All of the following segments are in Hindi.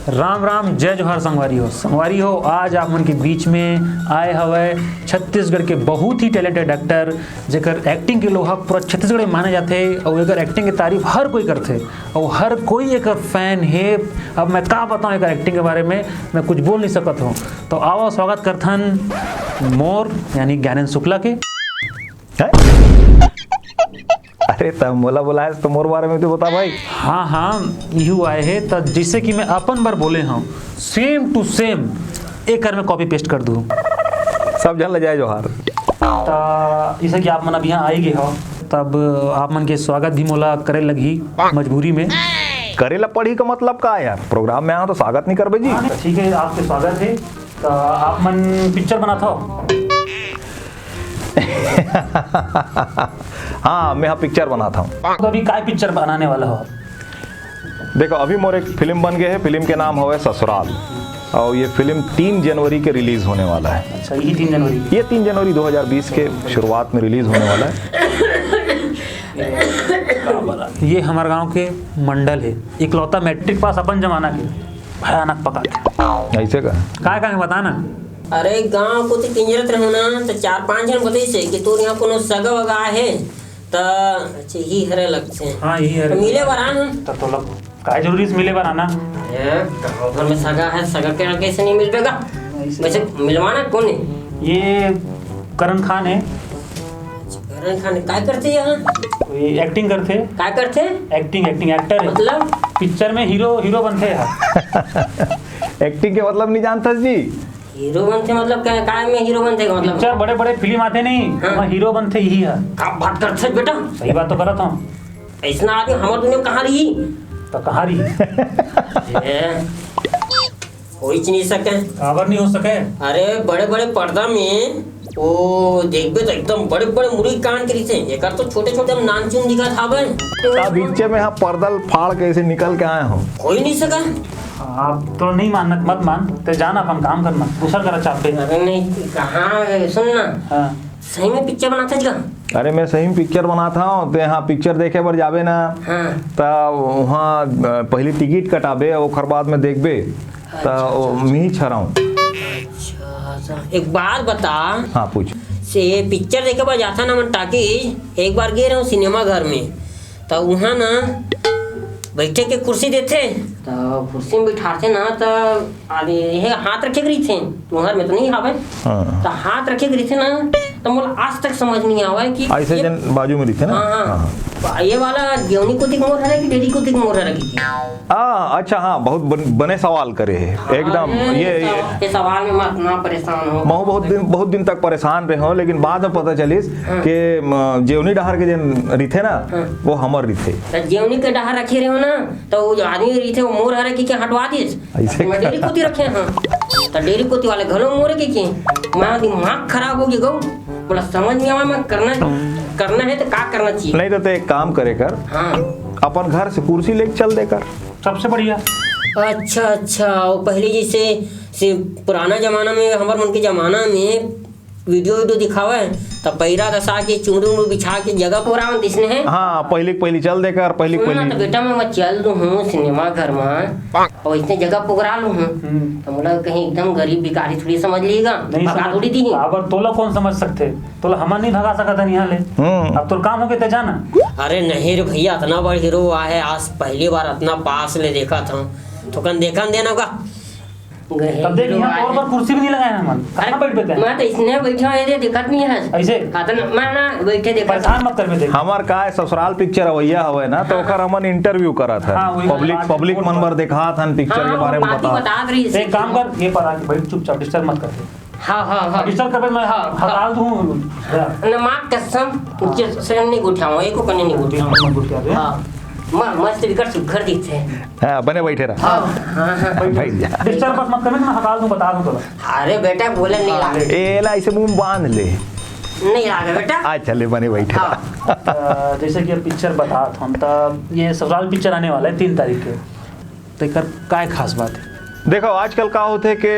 राम राम जय जोहार संगवारी हो। आज आप मन के बीच में आए हवे छत्तीसगढ़ के बहुत ही टैलेंटेड एक्टर जेकर एक्टिंग के लोहा पूरा छत्तीसगढ़ में माने जाते और एकर एक्टिंग की तारीफ हर कोई करते और हर कोई एकर फैन है। अब मैं का बताऊँ एकर एक्टिंग के बारे में, मैं कुछ बोल नहीं सकत हूँ। तो आओ स्वागत करथन मोर यानी ज्ञानेंद्र शुक्ला के। अरे तब मोला बुलाए तो मोर बारे में तो बता भाई। हाँ यू आए है तो जिससे कि मैं अपन बार बोले हूँ सेम टू सेम एक में कॉपी पेस्ट कर दूँ, सब जन ले जाए जोहार। तो जैसे कि आप मन अब यहाँ आई गए हो तब आप मन के स्वागत भी मोला करे लगी मजबूरी में। करेला पढ़ी का मतलब का है यार, प्रोग्राम में आओ तो स्वागत नहीं करबे जी। ठीक है आपके स्वागत है। तो आप मन पिक्चर बनाता हो? हाँ मैं पिक्चर बनाता हूँ। तो अभी काय पिक्चर बनाने वाला हो? देखो अभी मोर एक फिल्म बन गए है, फिल्म के नाम है ससुराल और ये फिल्म 3 जनवरी के रिलीज होने वाला है। अच्छा यही 3 जनवरी? ये 3 जनवरी 2020 के शुरुआत में रिलीज होने वाला है। ये हमारे गांव के मंडल है, इकलौता मैट्रिक पास अपन जमाना के भयानक पका के। ऐसे का काय बताना। अरे गांव को तो किंजरत रहो ना तो 4-5 जन बताई से कि तोर यहाँ कोनो सगा वगा है तो अच्छा ही हरे लगते हैं। हाँ यही है। तो मिले बरान तो लोग काय जरूरी से मिले बार आना। गाँव भर में सगा है, सगा के कैसे नहीं मिल पेगा? वैसे मिलवाना कौन है? ये करण खान है। करण खान काय करते यहाँ? ये एक्टिंग करते। काय करते? एक्टिंग एक्टर है। मतलब पिक्चर में हीरो बनते हैं। एक्टिंग के मतलब नहीं जानता जी? हीरो बनते मतलब क्या? काय में हीरो बनते मतलब? पिक्चर बड़े फिल्म आते नहीं, हाँ। हीरो बनते ही है। का बात करते बेटा? सही बात तो करत हूँ। ऐसा आदमी हमारे दुनिया में कहाँ रही? तो कहाँ रही? हो ही नहीं सके। खबर नहीं हो सके। अरे बड़े पर्दा में ओ देखबे तो एकदम बड़े मुर्गी कान के रीते एकर तो छोटे हम नानचुन दिखा था बे। का बीच में हाँ पर्दल फाड़ के ऐसे निकल के आए हो। हो ही नहीं सका। आप तो नहीं मानना, मत मान ते जाना अपन काम करना दूसरा करा चाहते। अरे नहीं कहाँ सुनना। हाँ। सही में पिक्चर बनाता जी का? अरे मैं सही में पिक्चर बनाता हूँ तो यहाँ पिक्चर देखे बर जाबे ना। हाँ। तो वहाँ पहले टिकट कटाबे और ओकर बाद में देखबे तो मी छराऊँ। अच्छा एक बात बता। हाँ पूछ। से पिक्चर देखे बार जाता ना मन टाकी एक बार गए रहूँ सिनेमा घर में तो वहाँ ना बैठे के कुर्सी देते तो कुर्सी में बिठाते ना तो आदमी ये हाथ रखे रही थे तुम्हारे में तो नहीं आवे। हाँ। तो हाथ रखे रही थे ना तो मुझे आज तक समझ नहीं आवा कि ऐसे जन बाजू में रहते ना। हाँ। ये वाला गेवनी कुतिक मोर है कि डेरी कुतिक मोर है की? अच्छा हाँ बहुत बने सवाल करे है एकदम। ये सवाल में मत ना परेशान हो। बहुत दिन तक परेशान रहे हो लेकिन बाद में पता चलिस कि जेवनी डहर के जन रिथे ना वो हमर रिथे। तो जेवनी के डहर रखे रहे हो ना तो वो जो आदमी रिथे वो मोर हरे की हटवा दिस। मैं डेरी कुती रखे। हाँ तो डेरी कुती वाले घरों मोर के मैं दिमाग खराब हो गया गौ बोला समझ नहीं आवा मैं करना है तो क्या करना चाहिए? नहीं तो एक काम करे कर। हाँ। अपन घर से कुर्सी लेके चल देकर सबसे बढ़िया। अच्छा वो पहले जैसे से पुराना जमाना में हमारे मन के जमाना में वीडियो दिखावे तो पैरा दशा के चुमरू बिछा के जगह पोरावन दिसने हैं। हाँ पहले चल देकर पहले तो बेटा मैं चल दूँ हूँ सिनेमा घर में और इतने जगह पोगरा लूँ हूँ तो बोला कहीं एकदम गरीब भिखारी थोड़ी समझ लीगा थोड़ी थी। अब तोला कौन समझ सकते? तोला हमार नहीं भगा सकता यहाँ ले। अब तो काम हो गए जाना। अरे नहीं रे भैया इतना बड़ा हीरो आया आज पहली बार इतना पास ले देखा था तो कन देखा देना होगा। तब देख यहाँ और पर कुर्सी भी नहीं लगाया मन कहाँ बैठ बैठे मैं तो इसने बैठा है दिक्कत नहीं है ऐसे मैं ना बैठे देखा परेशान मत कर। देख हमार का ससुराल पिक्चर अवैया हवे ना तो ओकर हमन इंटरव्यू करा था। पब्लिक मन बर देखा था पिक्चर के बारे में बता। एक काम कर ये पर बैठ चुपचाप डिस्टर्ब मत कर। हाँ डिस्टर्ब कर मैं हटा दूं ना मां कसम पिक्चर से नहीं उठाऊं एको कने नहीं उठाऊं। हां मस्त विकर सुघर दिखते हैं। हां बने बैठे रहा। हां भाई डिस्टर्ब मत कर, मैं हटा दूं बता दूं तो। अरे बेटा बोले नहीं लागे एला ऐसे मुंह बांध ले नहीं लागे बेटा। आज चले बने बैठे। जैसे कि पिक्चर बता हम तो ये ससुराल पिक्चर आने वाला है 3 तारीख के तो कर काय खास बात है? देखो आजकल का होते कि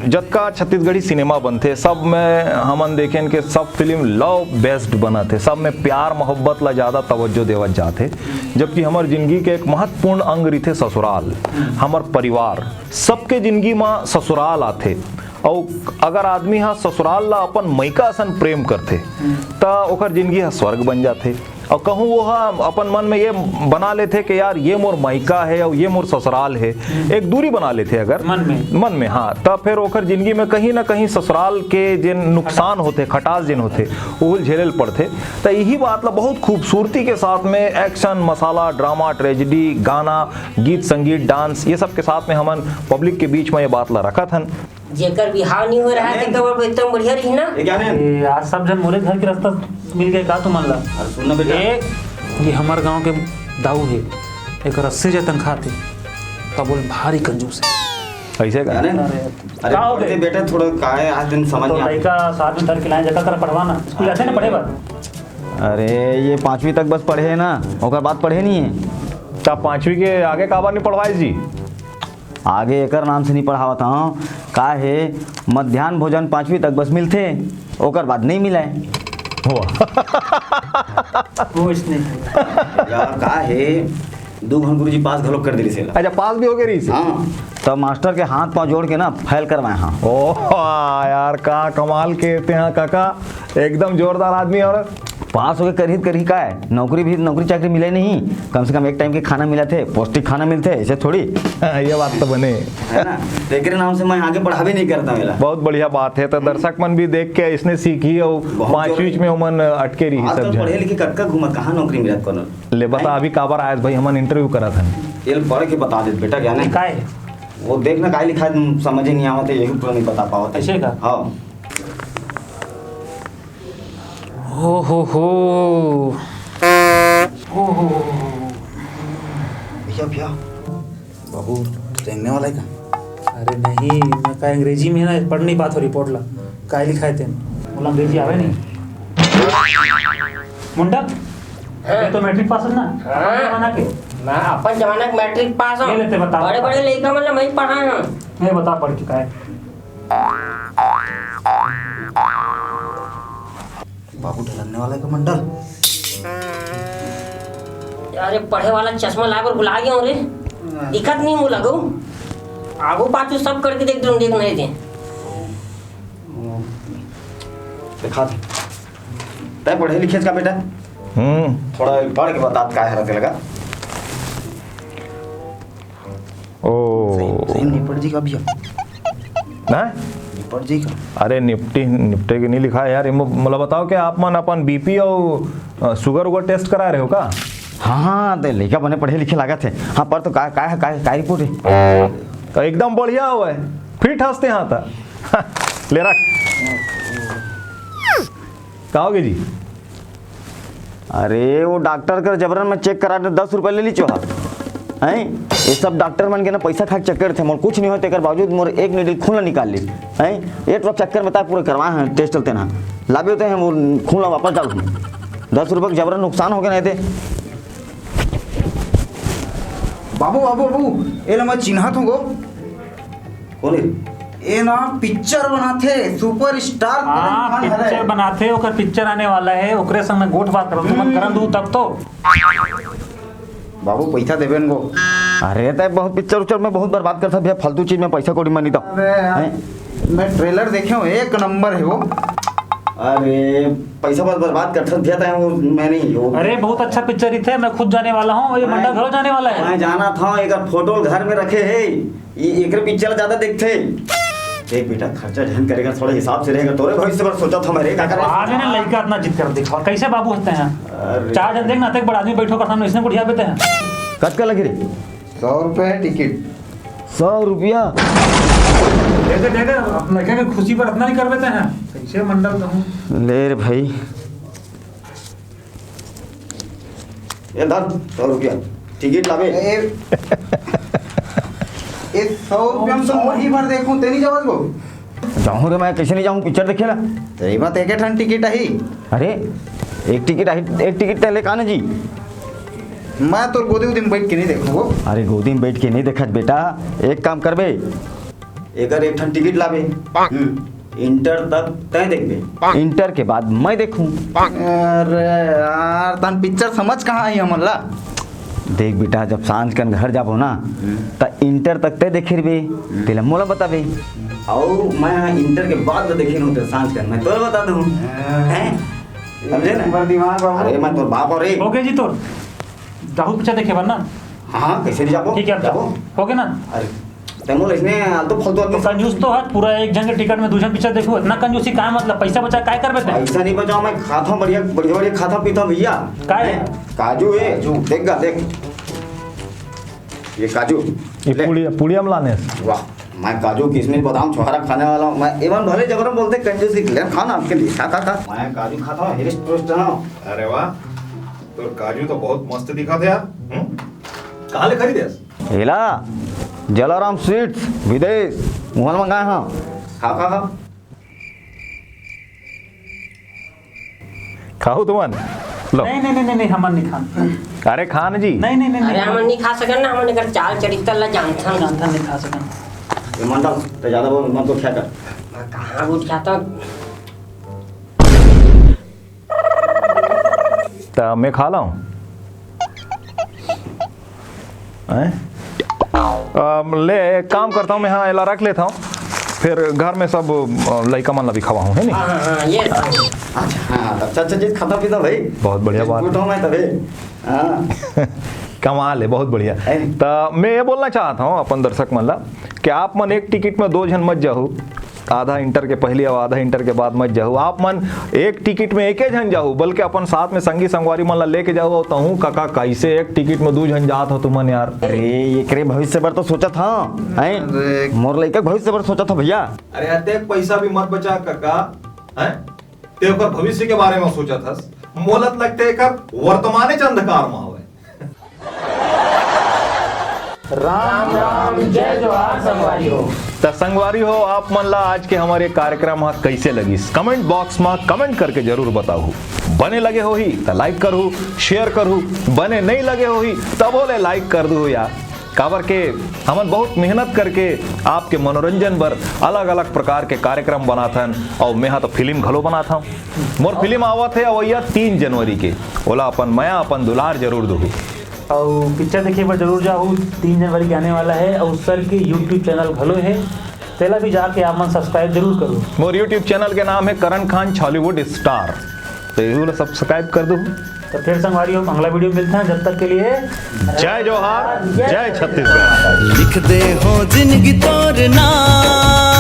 जतका छत्तीसगढ़ी सिनेमा बनते सब में हमन देखें कि सब फिल्म लव बेस्ड बना थे, सब में प्यार मोहब्बत ला ज़्यादा तवज्जो देवत जाते, जबकि हमार जिंदगी के एक महत्वपूर्ण अंग रही ससुराल, हमार परिवार, सबके जिंदगी में ससुराल आते। और अगर आदमी हाँ ससुराल ला अपन मैका असन प्रेम करते तो ओकर जिंदगी हाँ स्वर्ग बन जाते। और कहूँ वो हाँ अपन मन में ये बना लेते कि यार ये मोर मायका है और ये मोर ससुराल है, एक दूरी बना लेते अगर मन में हाँ, तब फिर ओकर जिंदगी में कहीं ना कहीं ससुराल के जिन नुकसान होते, खटास जिन होते, वो झेले पड़ते। तो यही बात ला बहुत खूबसूरती के साथ में एक्शन, मसाला, ड्रामा, ट्रेजिडी, गाना, गीत, संगीत, डांस, ये सब के साथ में हमन पब्लिक के बीच में ये बात ला रखा था। जेकर बिहाव नहीं हो रहा है तो एकदम बढ़िया रही ना। ये क्या है? आज सब जन मोरे घर के रास्ता मिल गए का तुमन ला। सुन ना बेटा, ये हमार गांव के दाऊ है, एक 80 जे तनखा थे, का बोल भारी कंजूस है। ऐसे का जाने? अरे का हो पढ़ते गए? बेटा थोड़ा का है आज दिन समझ तो नहीं आता। लड़का साथ में धर के लाए जगह कर पढ़वाना, स्कूल जाते ना पढ़े बात। अरे ये 5वीं तक बस पढ़े है ना, ओकर बाद पढ़े नहीं है। तब 5वीं के आगे काबर नहीं पढ़वाए जी? आगे एकर नाम से नहीं पढ़ावत हूँ, का है मध्याह्न भोजन 5वीं तक बस मिलते, ओकर बाद नहीं मिला है। वो इसने यार का है 2 घंटे गुरुजी पास घलोक कर दिली से। अच्छा पास भी हो गए रही से? हाँ तब मास्टर के हाथ पाँव जोड़ के ना फैल करवाए हाँ। ओह यार का कमाल के थे हाँ काका, एकदम जोरदार आदमी। और पास हो के करही का है, नौकरी चाकरी मिले नहीं, कम से कम एक टाइम के खाना मिला थे, पौष्टिक खाना मिलते, ऐसे थोड़ी। ये बात तो बने, है ना, तेरे नाम से मैं आगे पढ़ावे नहीं करता मेरा। बहुत बढ़िया बात है। तो दर्शक मन भी देख के इसने सीखी और 5वीं में उमन अटके रही सब आजकल पढ़े जन। लिखे कक्का घूमत कहाँ नौकरी मिलत कोनो। ले बता अभी काबर आयस भाई, हमन इंटरव्यू करा था। ये पढ़ के बता दे बेटा क्या नहीं। का है वो देखना काय लिखा है समझ ही नहीं आवत है, यही पूरा नहीं बता पावत है। ऐसे का? हाँ हो भैया बाबू रेंगने वाला है का? अरे नहीं, मैं का अंग्रेजी में है ना, पढ़ नहीं पात हो रिपोर्ट ला, का लिखाए थे बोला अंग्रेजी आवे नहीं। मुंडा ये तो मैट्रिक पास है ना जमाना के? मैं अपन जमाना के मैट्रिक पास हूँ। ये लेते बता। बड़े बड़े लड़का मतलब मैं पढ़ा हूँ। मैं बता पढ़ चुका है। बाबू ढलने वाला है का मंडल? अरे पढ़े वाला चश्मा लाकर बुला गया हूँ रे, दिक्कत नहीं मुँह लगो, आगू पाछू सब करके देख नहीं थे। दिखा दे तय पढ़े लिखे का बेटा, थोड़ा पढ़ के बता क्या है लगा। सही निपट जी का भैया ना? निपट जी का? अरे निपटे के नहीं लिखा है यार। मतलब बताओ कि आप मन अपन बीपी और शुगर उगर टेस्ट करा रहे हो का? हाँ तो लड़का बने पढ़े लिखे लागत है। हाँ पर तो का रिपोर्ट है? तो एकदम बढ़िया हुआ है, फिट हंसते हाँ था। ले रख कहोगे जी? अरे वो डॉक्टर कर जबरन में चेक करा 10 रुपये ले ली चोहा हैं। ये सब डॉक्टर मन के ना पैसा खा के चक्कर थे, मोर कुछ नहीं होते कर बावजूद मोर एक नीडल खून निकाल ली हैं। ये तो चक्कर में पूरे करवाए हैं टेस्ट चलते ना, लाभे होते हैं वो खून वापस डाल 10 रुपये जबरन नुकसान हो गया नहीं थे। बाबू बाबू बाबू ये ला मैं चिन्हत हूँ गो। कौन है? ये ना पिक्चर बनाते सुपर स्टार हाँ पिक्चर बनाते, ओकर पिक्चर आने वाला है, ओकरे संग मैं गोठ बात करो, तुम करन दू तब तो। बाबू पैसा देवे इनको। अरे तो बहुत पिक्चर उच्चर में बहुत बर्बाद करता भैया, फालतू चीज में पैसा कौड़ी मनी तो। अबे यार, मैं ट्रेलर देखे हूँ, एक नंबर है वो। अरे पैसा बस बर्बाद कर दिया था वो, मैं नहीं वो। अरे बहुत अच्छा पिक्चर ही थे, मैं खुद जाने वाला हूँ, ये मंडल घरों जाने वाला है। मैं जाना था, एक फोटो घर में रखे है, ये एक पिक्चर ज्यादा देखते। देख बेटा खर्चा ढंग करेगा, थोड़ा हिसाब से रहेगा, तोरे भविष्य पर सोचा था मेरे। आगे ना लड़का इतना जिद कर देखो कैसे बाबू हंसते हैं। 4 जन देखना तक बड़ा आदमी बैठो कर सामने, इसने बुढ़िया बेते हैं। कत का लगी रे? 100 रुपये है टिकट। 100 रुपया? लड़के की खुशी पर अपना ही कर देते हैं, कैसे मंडल कहूँ। ले रे भाई ये धर 100 रुपया टिकट लावे। ये 100 रुपये में तो वही भर देखूं तेरी जवाब को। जाऊँ रे मैं, कैसे नहीं जाऊँ पिक्चर देखे ला? तेरी बात एक ठन टिकट है ही। अरे एक टिकट ले काना जी। मैं तो गोदी उदी में बैठ के नहीं देखूंगा। अरे गोदी में बैठ के नहीं देखत बेटा, एक काम करबे एकर एक ठन टिकट लाबे इंटर तक तय देखबे इंटर के बाद मैं देखूं। अरे यार तन पिक्चर समझ कहाँ आई हमन ला। देख बेटा जब सांझ कन घर जाबो ना त इंटर तक ते देखे रबे तेला मोला बताबे। और मैं इंटर के बाद देखे न होते सांझ कर मैं तोर बता दूं हैं समझे ना पर दिमाग बाबू। अरे मैं तोर बाप और रे ओके जी तोर राहुल पिक्चर देखे बन ना। हाँ कैसे नहीं जाबो ठीक है जाबो हो गया ना। अरे तेमो इसने तो फालतू आदमी कंजूस तो है पूरा एक जन के टिकट में दूसरा पिक्चर देखो इतना कंजूसी का मतलब पैसा बचा काय करबे ते। पैसा नहीं बचाओ मैं खाता हूँ बढ़िया बढ़िया बढ़िया खाता पीता हूँ भैया काय? हैं? काजू है देख गा देख ये काजू ये ले। पुड़िया में लाने वाह मैं काजू किशमिश बादाम छोहारा खाने वाला हूँ मैं एवं भले जबरन बोलते कंजूसी ले खाना आपके लिए खा मैं काजू खाता हूँ हिरिस्ट पुरिस्ट हूँ अरे वाह तो काजू तो बहुत मस्त दिखा था यार कहाँ ले खरीदे हेला जलाराम स्वीट्स विदेश वहाँ मंगाए हाँ। खा खाओ तुमन लो। नहीं नहीं नहीं नहीं हमन नहीं खान। अरे खान जी नहीं नहीं नहीं अरे हमन नहीं खा सकन ना हमन एकर चाल चरित्र ला जानथन जानता नहीं खा सकन। ये मंडल तो ज़्यादा बोल मत तो क्या कर कहाँ कुछ खाता तो मैं खा लाऊं ले एक काम करता हूँ मैं हाँ एला रख लेता हूँ फिर घर में सब लड़का मन ला भी खवाऊँ है नहीं। हाँ ये अच्छा हाँ अच्छा चीज़ खाता पीता भाई बहुत बढ़िया बात। उठाऊँ मैं तभी हाँ कमाल है बहुत बढ़िया। है। तो मैं ये बोलना चाहता हूँ अपन दर्शक मन ला कि आप मन एक टिकट में 2 जन मत जाओ आधा इंटर के पहले और आधा इंटर के बाद मत जाओ। आप मन एक टिकट में एके जन जाओ बल्कि अपन साथ में संगी संगवारी मन ला लेके जाओ तो हूँ काका कैसे एक टिकट में 2 जन जात हो तुमन यार। अरे ये करे भविष्य पर तो सोचा था हैं मोर लइका भविष्य पर सोचा था भैया। अरे अत्यधिक पैसा भी मत बचा काका हैं ते ओकर भविष्य के बारे में सोचा था मोलत लगते एकर वर्तमाने च अंधकार में होवे। राम राम जय जोहार संगवारी हो। तो संगवारी हो आप मन ला आज के हमारे कार्यक्रम कैसे लगी कमेंट बॉक्स में कमेंट करके जरूर बताओ। बने लगे हो ही तो लाइक करू शेयर करू बने नहीं लगे हो ही तब बोले लाइक कर दो यार काबर के हमन बहुत मेहनत करके आपके मनोरंजन बर अलग अलग प्रकार के कार्यक्रम बनाथन और मैं तो फिल्म घलो बनाता हूँ। मोर फिल्म आवत है अवैया 3 जनवरी के ओला अपन मैं अपन दुलार जरूर दू और पिक्चर देखिए पर जरूर जाओ 3 जनवरी के आने वाला है और सर के यूट्यूब चैनल घलो है तेला भी जाके आप मन सब्सक्राइब जरूर करो। मोर यूट्यूब चैनल के नाम है करण खान हॉलीवुड स्टार तो ये सब्सक्राइब कर दो। तो फिर संगवारी हो अगला वीडियो मिलता है जब तक के लिए जय जोहार जय छत्तीसगढ़। लिख दे हो जिंदगी तोर नाम